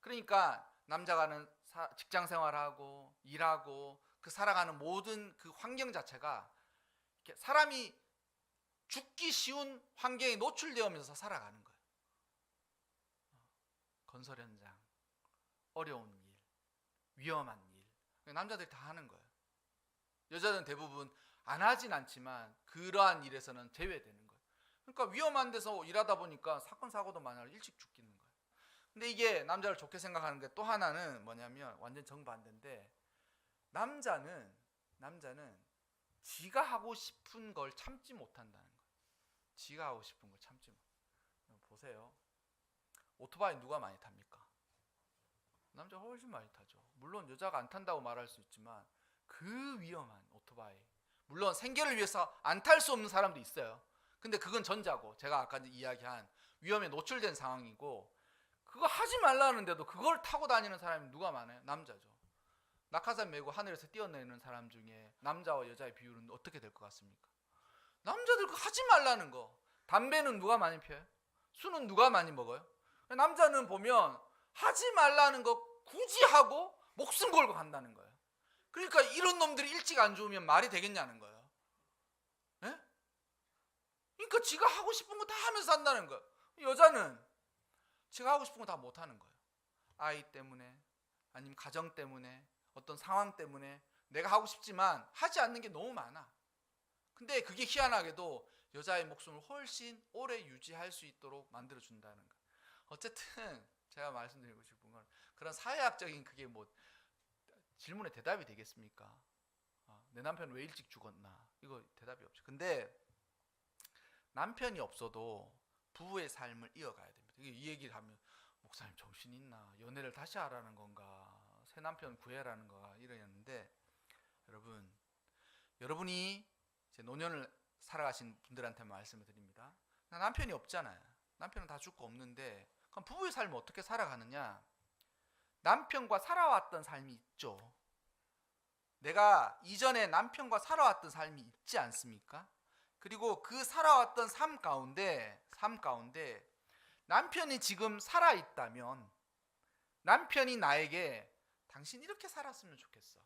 그러니까 남자가는 직장 생활하고 일하고 그 살아가는 모든 그 환경 자체가 사람이 죽기 쉬운 환경에 노출되면서 살아가는 거예요. 건설 현장, 어려운 일, 위험한 일, 남자들이 다 하는 거예요. 여자들은 대부분 안 하진 않지만 그러한 일에서는 제외되는 거예요. 그러니까 위험한 데서 일하다 보니까 사건 사고도 많아요. 일찍 죽기는 거예요. 근데 이게 남자를 좋게 생각하는 게 또 하나는 뭐냐면 완전 정반대인데, 남자는 지가 하고 싶은 걸 참지 못한다는 거예요. 지가 하고 싶은 걸 참지 못. 보세요. 오토바이 누가 많이 탑니까? 남자가 훨씬 많이 타죠. 물론 여자가 안 탄다고 말할 수 있지만 그 위험한 오토바이, 물론 생계를 위해서 안 탈 수 없는 사람도 있어요. 근데 그건 전자고, 제가 아까 이야기한 위험에 노출된 상황이고, 그거 하지 말라는데도 그걸 타고 다니는 사람이 누가 많아요? 남자죠. 낙하산 메고 하늘에서 뛰어내리는 사람 중에 남자와 여자의 비율은 어떻게 될 것 같습니까? 남자들 그거 하지 말라는 거. 담배는 누가 많이 피워요? 술은 누가 많이 먹어요? 남자는 보면 하지 말라는 거 굳이 하고 목숨 걸고 간다는 거예요. 그러니까 이런 놈들이 일찍 안 죽으면 말이 되겠냐는 거예요. 네? 그러니까 지가 하고 싶은 거 다 하면서 산다는 거예요. 여자는 지가 하고 싶은 거 다 못하는 거예요. 아이 때문에, 아니면 가정 때문에, 어떤 상황 때문에 내가 하고 싶지만 하지 않는 게 너무 많아. 근데 그게 희한하게도 여자의 목숨을 훨씬 오래 유지할 수 있도록 만들어준다는 거예요. 어쨌든 제가 말씀드리고 싶은 건, 그런 사회학적인 그게 뭐 질문에 대답이 되겠습니까? 내 남편 왜 일찍 죽었나? 이거 대답이 없죠. 근데 남편이 없어도 부부의 삶을 이어가야 됩니다. 이 얘기를 하면 목사님 정신 있나? 연애를 다시 하라는 건가? 새 남편 구해라는 건가? 이러는데, 여러분이 이제 노년을 살아가신 분들한테 말씀을 드립니다. 남편이 없잖아요. 남편은 다 죽고 없는데, 그럼 부부의 삶을 어떻게 살아가느냐? 남편과 살아왔던 삶이 있죠. 내가 이전에 남편과 살아왔던 삶이 있지 않습니까? 그리고 그 살아왔던 삶 가운데 남편이 지금 살아있다면 남편이 나에게 당신 이렇게 살았으면 좋겠어.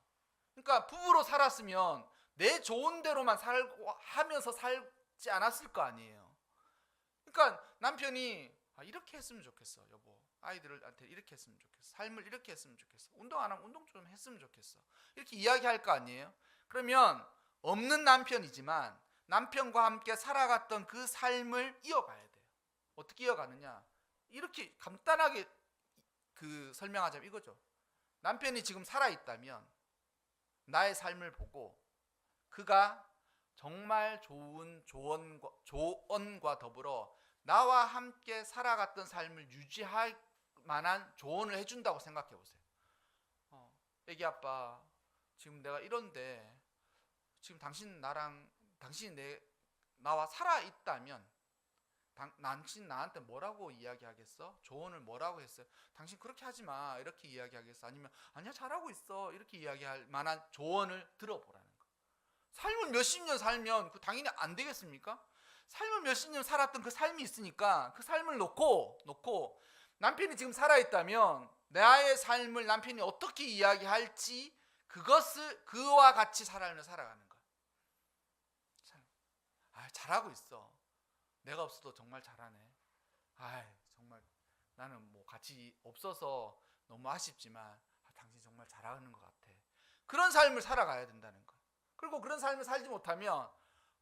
그러니까 부부로 살았으면 내 좋은 대로만 하면서 살지 않았을 거 아니에요. 그러니까 남편이 이렇게 했으면 좋겠어, 여보. 아이들한테 이렇게 했으면 좋겠어. 삶을 이렇게 했으면 좋겠어. 운동 안 하면 운동 좀 했으면 좋겠어. 이렇게 이야기할 거 아니에요. 그러면 없는 남편이지만 남편과 함께 살아갔던 그 삶을 이어가야 돼요. 어떻게 이어가느냐? 이렇게 간단하게 설명하자면 이거죠. 남편이 지금 살아있다면 나의 삶을 보고 그가 정말 좋은 조언과 더불어 나와 함께 살아갔던 삶을 유지할 만한 조언을 해준다고 생각해 보세요. 애기 아빠, 지금 내가 이런데 지금 당신이 나와 살아있다면 당신 나한테 뭐라고 이야기하겠어? 조언을 뭐라고 했어요? 당신 그렇게 하지 마, 이렇게 이야기하겠어? 아니면 아니야 잘하고 있어, 이렇게 이야기할 만한 조언을 들어보라는 거. 삶을 몇십 년 살면 그 당연히 안 되겠습니까? 삶을 몇십 년 살았던 그 삶이 있으니까 그 삶을 놓고 남편이 지금 살아있다면 나의 삶을 남편이 어떻게 이야기할지 그와 같이 살아가는 거야. 잘하고 있어. 내가 없어도 정말 잘하네. 정말 나는 뭐 같이 없어서 너무 아쉽지만 당신 정말 잘하는 것 같아. 그런 삶을 살아가야 된다는 거야. 그리고 그런 삶을 살지 못하면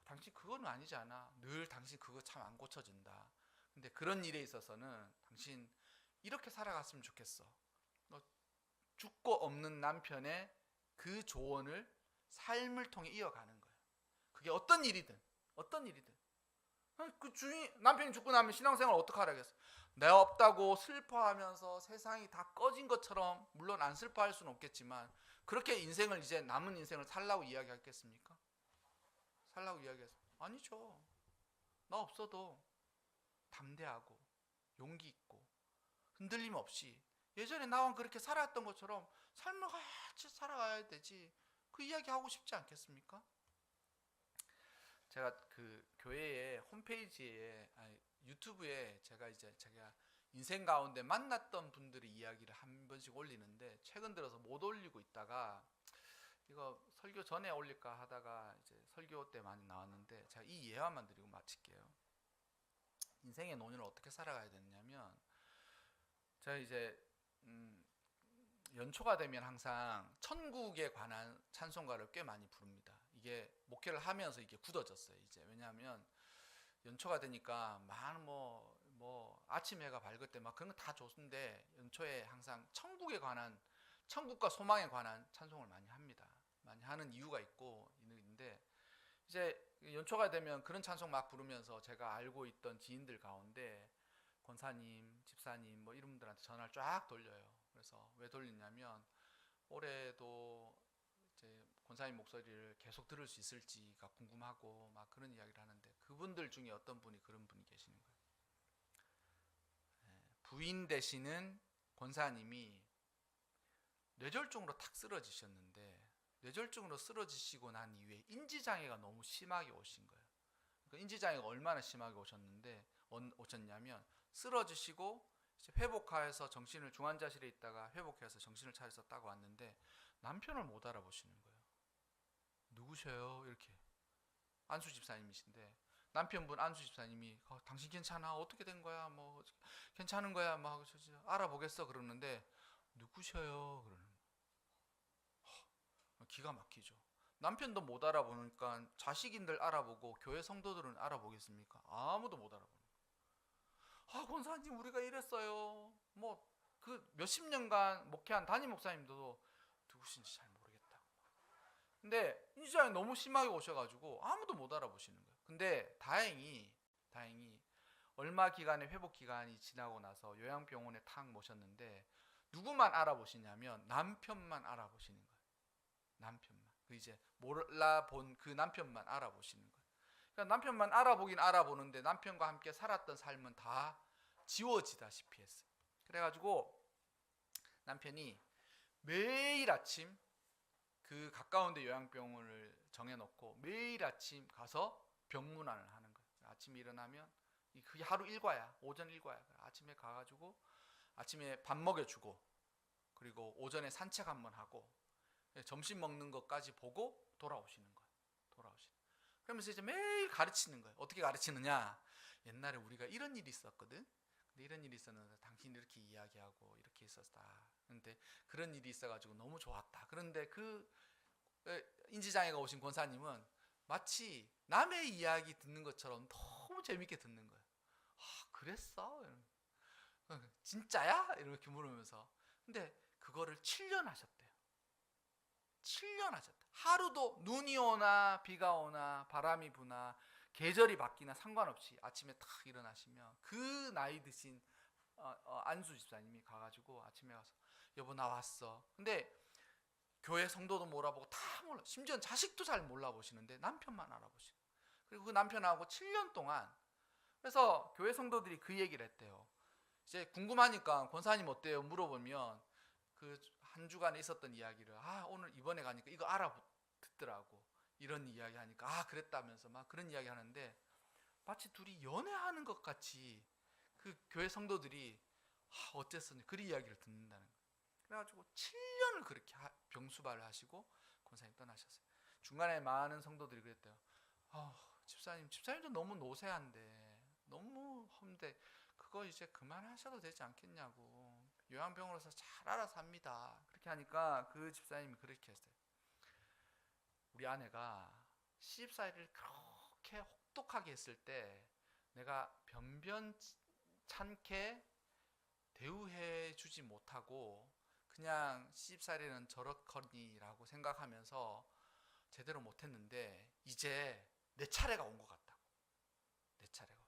당신 그거는 아니지 않아. 늘 당신 그거 참 안 고쳐진다. 근데 그런 일에 있어서는 당신 이렇게 살아갔으면 좋겠어. 죽고 없는 남편의 그 조언을 삶을 통해 이어가는 거예요. 그게 어떤 일이든. 그 남편이 죽고 나면 신앙생활 어떻게 하라겠어? 내가 없다고 슬퍼하면서 세상이 다 꺼진 것처럼, 물론 안 슬퍼할 수는 없겠지만 그렇게 인생을 이제 남은 인생을 살라고 이야기하겠습니까? 살라고 이야기해서 아니죠. 나 없어도 담대하고 용기 있고 흔들림 없이 예전에 나와 그렇게 살았던 것처럼 삶을 같이 살아가야 되지. 그 이야기 하고 싶지 않겠습니까? 제가 그 교회의 홈페이지에 유튜브에 제가 인생 가운데 만났던 분들의 이야기를 한 번씩 올리는데 최근 들어서 못 올리고 있다가 이거 설교 전에 올릴까 하다가 이제 설교 때 많이 나왔는데 제가 이 예화만 드리고 마칠게요. 인생의 논의를 어떻게 살아가야 되냐면 제가 이제 연초가 되면 항상 천국에 관한 찬송가를 꽤 많이 부릅니다. 이게 목회를 하면서 이게 굳어졌어요. 이제 왜냐하면 연초가 되니까 많은 뭐 아침 해가 밝을 때 막 그런 거 다 좋은데 연초에 항상 천국에 관한 천국과 소망에 관한 찬송을 많이 합니다. 많이 하는 이유가 있는데 이제 연초가 되면 그런 찬송 막 부르면서 제가 알고 있던 지인들 가운데 권사님, 집사님 뭐 이런 분들한테 전화를 쫙 돌려요. 그래서 왜 돌리냐면 올해도 이제 권사님 목소리를 계속 들을 수 있을지가 궁금하고 막 그런 이야기를 하는데 그분들 중에 어떤 분이 그런 분이 계시는 거예요. 부인 되시는 권사님이 뇌졸중으로 탁 쓰러지셨는데 뇌졸중으로 쓰러지시고 난 이후에 인지장애가 너무 심하게 오신 거예요. 그러니까 인지장애가 얼마나 심하게 오셨냐면 쓰러지시고 회복해서 정신을 중환자실에 있다가 회복해서 정신을 차려서 딱 왔는데 남편을 못 알아보시는 거예요. 누구셔요? 이렇게 안수 집사님이신데 남편분 안수 집사님이 당신 괜찮아? 어떻게 된 거야? 뭐 괜찮은 거야? 막 알아보겠어 그러는데 누구셔요? 그러는 기가 막히죠. 남편도 못 알아보니까 자식인들 알아보고 교회 성도들은 알아보겠습니까? 아무도 못 알아보는 거예요. 권사님 우리가 이랬어요. 뭐 그 몇십 년간 목회한 담임 목사님도 누구신지 잘 모르겠다. 근데 인지장애 너무 심하게 오셔가지고 아무도 못 알아보시는 거예요. 근데 다행히 얼마 기간의 회복 기간이 지나고 나서 요양병원에 탁 모셨는데 누구만 알아보시냐면 남편만 알아보시는 거예요. 남편만. 그 이제 몰라본 그 남편만 알아보시는 거예요. 그러니까 남편만 알아보긴 알아보는데 남편과 함께 살았던 삶은 다 지워지다시피 했어요. 그래가지고 남편이 매일 아침 그 가까운 데 요양병원을 정해놓고 매일 아침 가서 병문안을 하는 거예요. 아침에 일어나면 그게 하루 일과야. 오전 일과야. 아침에 가가지고 아침에 밥 먹여주고 그리고 오전에 산책 한번 하고 점심 먹는 것까지 보고 돌아오시는 거예요. 그러면서 이제 매일 가르치는 거예요. 어떻게 가르치느냐? 옛날에 우리가 이런 일이 있었거든. 근데 이런 일이 있었는데 당신이 이렇게 이야기하고 이렇게 있었다. 근데 그런 일이 있어가지고 너무 좋았다. 그런데 그 인지장애가 오신 권사님은 마치 남의 이야기 듣는 것처럼 너무 재밌게 듣는 거예요. 그랬어? 진짜야? 이렇게 물으면서. 근데 그거를 7년 하셨대요. 7년 하셨다. 하루도 눈이 오나 비가 오나 바람이 부나 계절이 바뀌나 상관없이 아침에 딱 일어나시면 그 나이 드신 안수 집사님이 가가지고 아침에 가서 여보 나 왔어. 근데 교회 성도도 몰라보고 다 몰라. 심지어 자식도 잘 몰라보시는데 남편만 알아보시고. 그리고 그 남편하고 7년 동안 그래서 교회 성도들이 그 얘기를 했대요. 이제 궁금하니까 권사님 어때요? 물어보면 그 한 주간에 있었던 이야기를 오늘 이번에 가니까 이거 알아듣더라고. 이런 이야기 하니까 그랬다면서 막 그런 이야기 하는데 마치 둘이 연애하는 것 같이 그 교회 성도들이 어땠었니? 그 이야기를 듣는다는 거예요. 그래가지고 7년을 그렇게 병수발을 하시고 권사님 떠나셨어요. 중간에 많은 성도들이 그랬대요. 집사님도 너무 노쇠한데 너무 험데 그거 이제 그만하셔도 되지 않겠냐고. 요양병원에서 잘 알아서 합니다. 그렇게 하니까 그 집사님이 그렇게 했어요. 우리 아내가 시집살이를 그렇게 혹독하게 했을 때 내가 변변찮게 대우해 주지 못하고 그냥 시집살이는 저렇거니라고 생각하면서 제대로 못했는데 이제 내 차례가 온 것 같다고. 내 차례가.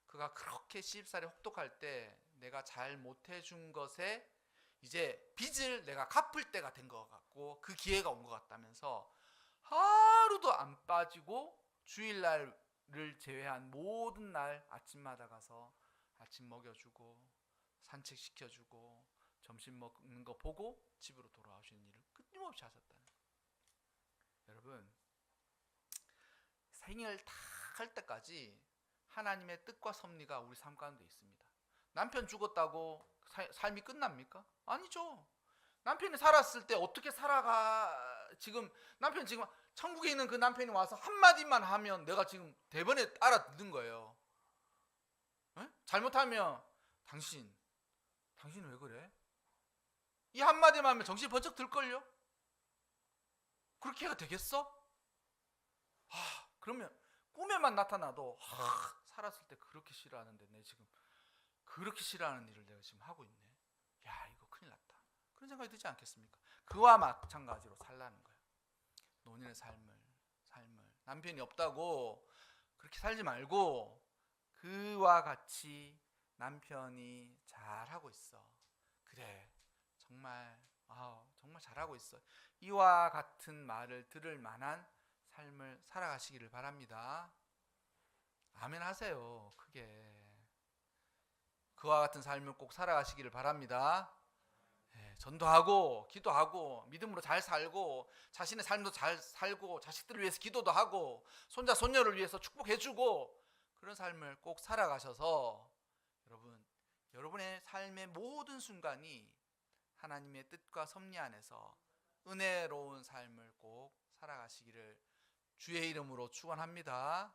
그가 그렇게 시집살이 혹독할 때 내가 잘 못해준 것에 이제 빚을 내가 갚을 때가 된 것 같고 그 기회가 온 것 같다면서 하루도 안 빠지고 주일날을 제외한 모든 날 아침마다 가서 아침 먹여주고 산책시켜주고 점심 먹는 거 보고 집으로 돌아오시는 일을 끊임없이 하셨다는 거예요. 여러분, 생을 다 할 때까지 하나님의 뜻과 섭리가 우리 삶 가운데 있습니다. 남편 죽었다고 삶이 끝납니까? 아니죠. 남편이 살았을 때 어떻게 살아가. 지금 남편 지금 천국에 있는 그 남편이 와서 한마디만 하면 내가 지금 대번에 알아듣는 거예요. 에? 잘못하면 당신은 왜 그래? 이 한마디만 하면 정신이 번쩍 들걸요? 그렇게 해가 되겠어? 그러면 꿈에만 나타나도 살았을 때 그렇게 싫어하는데 내 지금 그렇게 싫어하는 일을 내가 지금 하고 있네. 야, 이거 큰일 났다. 그런 생각이 들지 않겠습니까? 그와 마찬가지로 살라는 거예요. 논인의 삶을 남편이 없다고 그렇게 살지 말고 그와 같이 남편이 잘하고 있어. 그래, 정말 잘하고 있어. 이와 같은 말을 들을 만한 삶을 살아가시기를 바랍니다. 아멘 하세요. 크게. 그와 같은 삶을 꼭 살아가시기를 바랍니다. 전도하고 기도하고 믿음으로 잘 살고 자신의 삶도 잘 살고 자식들을 위해서 기도도 하고 손자 손녀를 위해서 축복해주고 그런 삶을 꼭 살아가셔서 여러분의 삶의 모든 순간이 하나님의 뜻과 섭리 안에서 은혜로운 삶을 꼭 살아가시기를 주의 이름으로 축원합니다.